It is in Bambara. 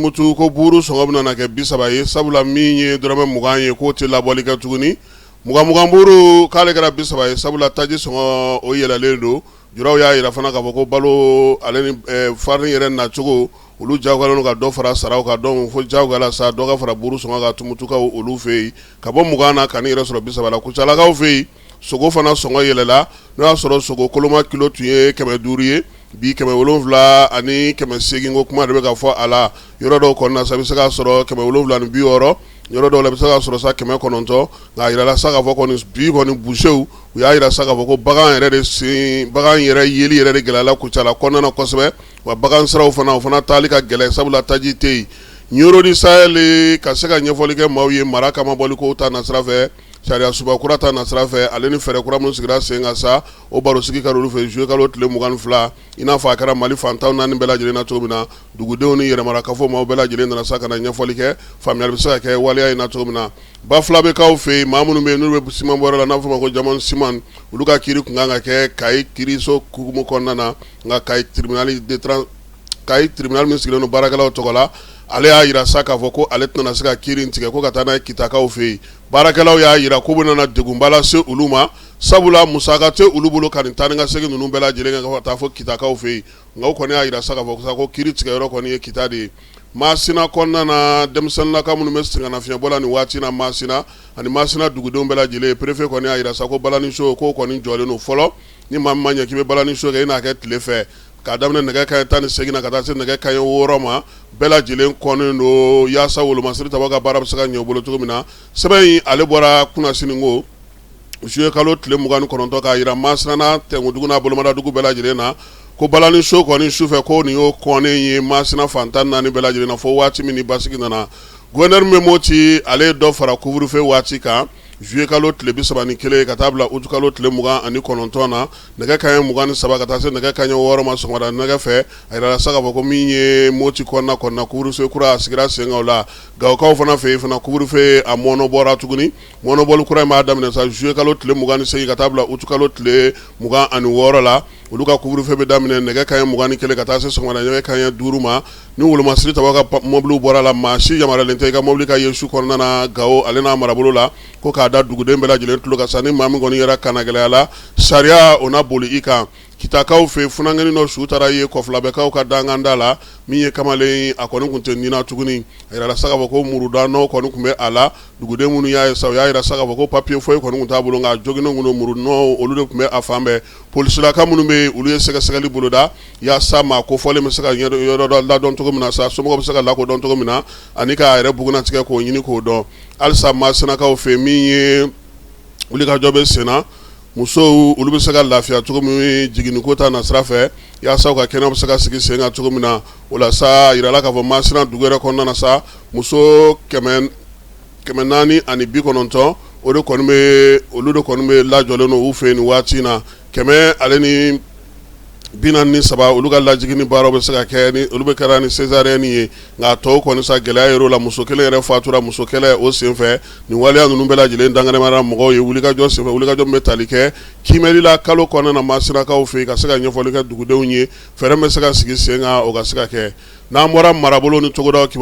tumutu ko buru songo na ke bisaba ye sabula minye dorame muganye ko te laboli ka tuguni muga buru kale gara bisaba ye sabula taji songo o yela lendo juraw ya ira fana ka ko balo aleni farni yeren na chugo ulu jawgala no ka do fara saraw ka don fo jawgala sa do ka fara buru songo ka tumutu ka ulu fe ka bo mugana kan ira soro bisaba la ku chala ka fe sogo fana songo yelela no soro sogo koloma kilo tuye keme duriye bi keme wolonvla ani keme segingo kuma de ka fo ala yoro do konna sabi saka soro keme wolonvla ni bi oro yoro do le saka soro sa keme kononto nga ira la saka fo koni bi koni boucheu ya ira saka fo ko bagan yere de si bagan yere yeli yere de gelala ku chala konna na kosbe wa bagan sara fana talika gele sabula tajite nyoro di sale ka saka nyefoli ke mawiye maraka maboli ko ta nasra fe sharia suba kurata nasra fe aleni fere kura mun sigira senga sa o baro sigi karolu fe jouer kalo tle mugan fla ina fa kara mali fantaw nan bela jele na tobina dugudew ni yere maraka fo ma bela jele na saka na nyefoli ke famiyal bisa ke waliya ina tobina ba fla be kaw fe mamunu be nurbe siman boro la na fo ma ko jamon siman uluka kiri kunga ke kai kiri so kugumo konnana nga kai tribunal min sigilo no barakala togola ale ya yira saka foko ale tana saka kiri ntige ko katana kitaka ofe barakala ya yira ko bona degumbala se uluma sabula musaka te ulubulo kan taninga sege nunu bela jelenga ko ta fo kitaka ofe ngaw ko ne ya yira saka foko sako kiri tige ro ko ne kitade masina konna na demsan la kamunu mestinga na fiya bola ni wati na masina ani masina dugudon bela jele prefe ko ne ya yira sako balani show ko ni jole no folo ni mamma nya kibe balani show ga ina ke tlefe ka damne nega kay tan segina kata se nega kay woroma bela jilen kono no yasa wolo masri tabaga barab saka nyobolo to mina sebe ale bora kuna siningo jouer kalo tle mugan kono to ka ira masana te nguduguna bolo mada dugu bela jilena ko balani show ko ni shufe ko ni o kone yi masina fantan na ni bela jilena fo wati mini basiki na gouverneur memoti ale do fara couvre feu wati ka jouer kalo tle bisaba ni kele katabla utu kalo tle mugan ani konontona nega kay mugan saba kata se nega kay woro ma songada nega fe ayra saka ko minye moti konna couvre feu kura sigira sengola gaw kaw fana fe fana couvre feu a mono bora tuguni mono bol kura ma adam ne sa jouer kalo tle mugan se katabla utu kalo tle mugan ani woro la uluka couvre feu be damne nega kay mugan kele kata se songada nega kay duruma ni wulu masri tabaka moblu bora la mashi jamara lente ka mobli ka yesu konna na gawo alena marabolo la ko ka da dugu dembela jilen tulo ka sani mami goni yara kanagele ala sharia ona boli ika kitakaw fe funangani no shutara ye kofla be kaw ka dangandala miye kamale akonu kunte nina tuguni ira la saka ko muruda no konu kumbe ala dugu demunu ya saw ya ira saka ko papier foy konu kunta bulu nga jogino nguno muru no olude kumbe afambe police la kamunu be uluye seka seka li buluda ya sama ko fole me seka yodo da don to mina sa so mo seka la ko don to mina anika ire buguna tike ko nyini ko do alsa masina kaw fe miye ulika jobe sena muso ulu bisaka lafiya tugo mi jigini kota na srafe ya saw ka kena bisaka sigi senga tugo mina wala sa irala ka fo masina dugere konna na sa muso kemen nani ani bi kononto odo konme oludo konme la jole no ufe ni wati na keme aleni binan ni saba uluga la jigini baro be saka keni ulube karani cesarienne nga to ko ni sa gela yero la musokele re fatura musokele o senfe ni wali anu numbela jile ndangane mara mogo ye ulika jo senfe ulika jo metalike kimeli la kalo kona na masina ka ofe ka saka nyofolika dugude unye fere me saka sigi senga o ga saka ke na mora marabolo ni togoda